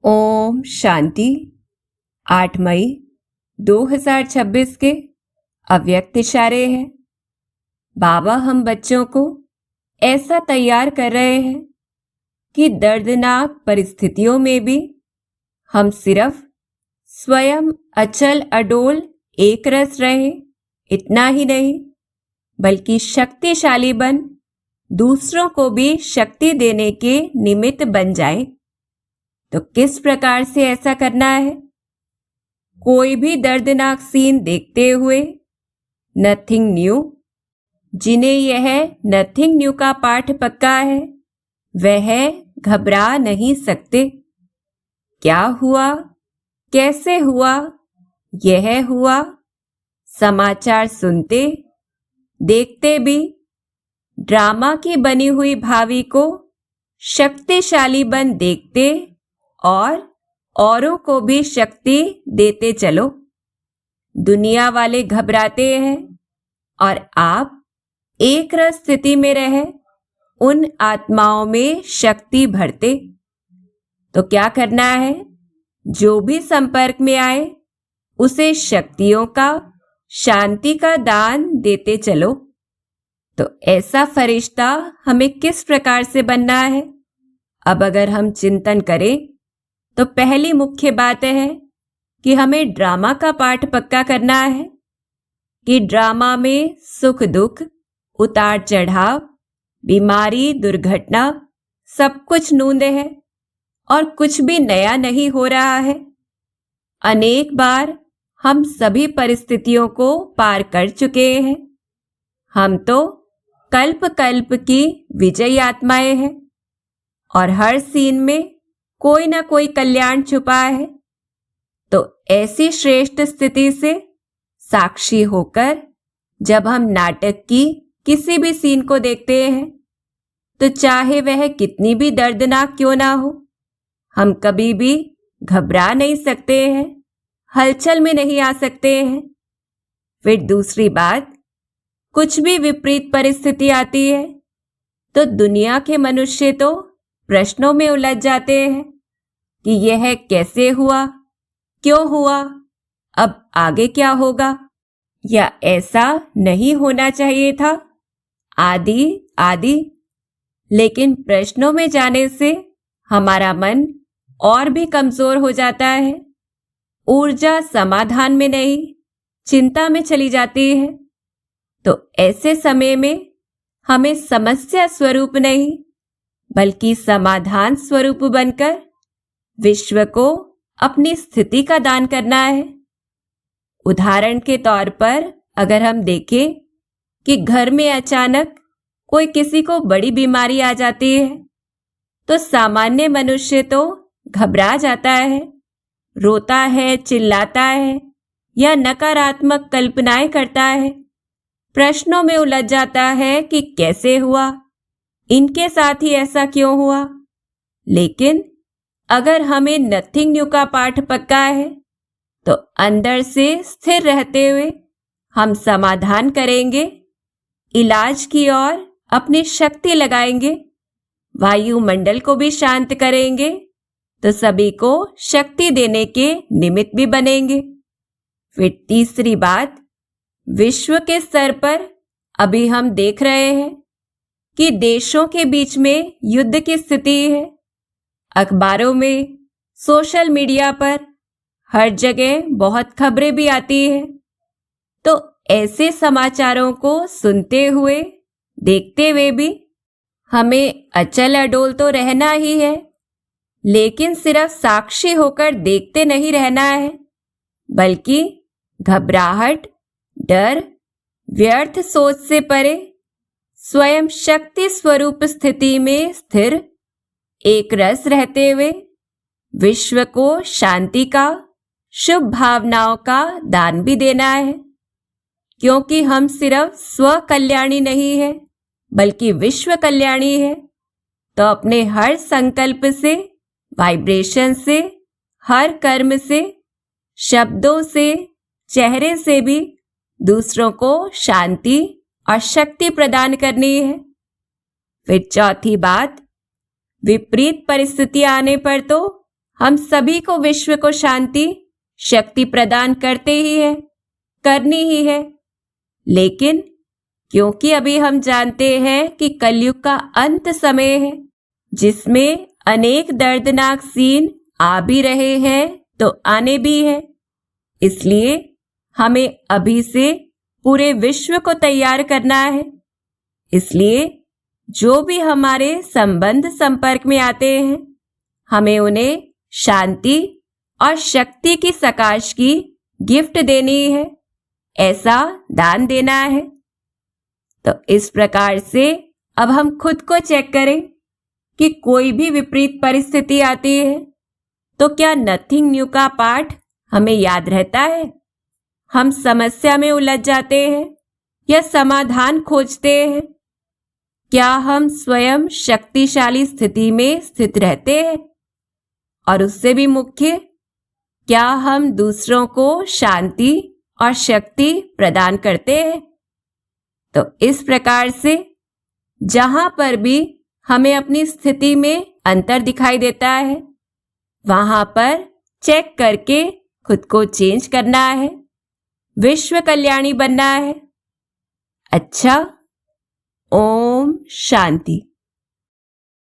ओम शांति। 8 मई 2026 के अव्यक्त इशारे हैं। बाबा हम बच्चों को ऐसा तैयार कर रहे हैं कि दर्दनाक परिस्थितियों में भी हम सिर्फ स्वयं अचल अडोल एक रस रहे। इतना ही नहीं बल्कि शक्तिशाली बन दूसरों को भी शक्ति देने के निमित्त बन जाए। तो किस प्रकार से ऐसा करना है? कोई भी दर्दनाक सीन देखते हुए नथिंग न्यू, जिन्हें यह नथिंग न्यू का पाठ पक्का है, वह घबरा नहीं सकते। क्या हुआ, कैसे हुआ, यह हुआ। समाचार सुनते देखते भी ड्रामा की बनी हुई भावी को शक्तिशाली बन देखते और औरों को भी शक्ति देते चलो। दुनिया वाले घबराते हैं और आप एक रस स्थिति में रहे उन आत्माओं में शक्ति भरते। तो क्या करना है? जो भी संपर्क में आए उसे शक्तियों का, शांति का दान देते चलो। तो ऐसा फरिश्ता हमें किस प्रकार से बनना है? अब अगर हम चिंतन करें तो पहली मुख्य बात है कि हमें ड्रामा का पाठ पक्का करना है कि ड्रामा में सुख दुख, उतार चढ़ाव, बीमारी, दुर्घटना सब कुछ नूंद है और कुछ भी नया नहीं हो रहा है। अनेक बार हम सभी परिस्थितियों को पार कर चुके हैं। हम तो कल्प कल्प की विजयी आत्माएं हैं और हर सीन में कोई ना कोई कल्याण छुपा है। तो ऐसी श्रेष्ठ स्थिति से साक्षी होकर जब हम नाटक की किसी भी सीन को देखते हैं, तो चाहे वह कितनी भी दर्दनाक क्यों ना हो, हम कभी भी घबरा नहीं सकते हैं, हलचल में नहीं आ सकते हैं। फिर दूसरी बात, कुछ भी विपरीत परिस्थिति आती है तो दुनिया के मनुष्य तो प्रश्नों में उलझ जाते हैं कि यह कैसे हुआ, क्यों हुआ, अब आगे क्या होगा, या ऐसा नहीं होना चाहिए था, आदि आदि। लेकिन प्रश्नों में जाने से हमारा मन और भी कमजोर हो जाता है। ऊर्जा समाधान में नहीं, चिंता में चली जाती है। तो ऐसे समय में हमें समस्या स्वरूप नहीं बल्कि समाधान स्वरूप बनकर विश्व को अपनी स्थिति का दान करना है। उदाहरण के तौर पर अगर हम देखें कि घर में अचानक कोई किसी को बड़ी बीमारी आ जाती है, तो सामान्य मनुष्य तो घबरा जाता है, रोता है, चिल्लाता है या नकारात्मक कल्पनाएं करता है, प्रश्नों में उलझ जाता है कि कैसे हुआ, इनके साथ ही ऐसा क्यों हुआ। लेकिन अगर हमें नथिंग न्यू का पाठ पक्का है तो अंदर से स्थिर रहते हुए हम समाधान करेंगे, इलाज की ओर अपनी शक्ति लगाएंगे, वायुमंडल को भी शांत करेंगे, तो सभी को शक्ति देने के निमित्त भी बनेंगे। फिर तीसरी बात, विश्व के स्तर पर अभी हम देख रहे हैं कि देशों के बीच में युद्ध की स्थिति है। अखबारों में, सोशल मीडिया पर, हर जगह बहुत खबरें भी आती है। तो ऐसे समाचारों को सुनते हुए, देखते हुए भी हमें अचल अडोल तो रहना ही है, लेकिन सिर्फ साक्षी होकर देखते नहीं रहना है, बल्कि घबराहट, डर, व्यर्थ सोच से परे स्वयं शक्ति स्वरूप स्थिति में स्थिर एक रस रहते हुए विश्व को शांति का, शुभ भावनाओं का दान भी देना है। क्योंकि हम सिर्फ स्व कल्याणी नहीं है बल्कि विश्व कल्याणी है। तो अपने हर संकल्प से, वाइब्रेशन से, हर कर्म से, शब्दों से, चेहरे से भी दूसरों को शांति और शक्ति प्रदान करनी है। फिर चौथी बात, विपरीत परिस्थिति आने पर तो हम सभी को विश्व को शांति शक्ति प्रदान करते ही है, करनी ही है। लेकिन क्योंकि अभी हम जानते हैं कि कलयुग का अंत समय है, जिसमें अनेक दर्दनाक सीन आ भी रहे हैं तो आने भी हैं, इसलिए हमें अभी से पूरे विश्व को तैयार करना है। इसलिए जो भी हमारे संबंध संपर्क में आते हैं, हमें उन्हें शांति और शक्ति की सकाश की गिफ्ट देनी है, ऐसा दान देना है। तो इस प्रकार से अब हम खुद को चेक करें कि कोई भी विपरीत परिस्थिति आती है तो क्या नथिंग न्यू का पाठ हमें याद रहता है? हम समस्या में उलझ जाते हैं या समाधान खोजते हैं? क्या हम स्वयं शक्तिशाली स्थिति में स्थित रहते हैं? और उससे भी मुख्य, क्या हम दूसरों को शांति और शक्ति प्रदान करते हैं? तो इस प्रकार से जहां पर भी हमें अपनी स्थिति में अंतर दिखाई देता है, वहां पर चेक करके खुद को चेंज करना है, विश्व कल्याणी बनना है। अच्छा, ओम शांति।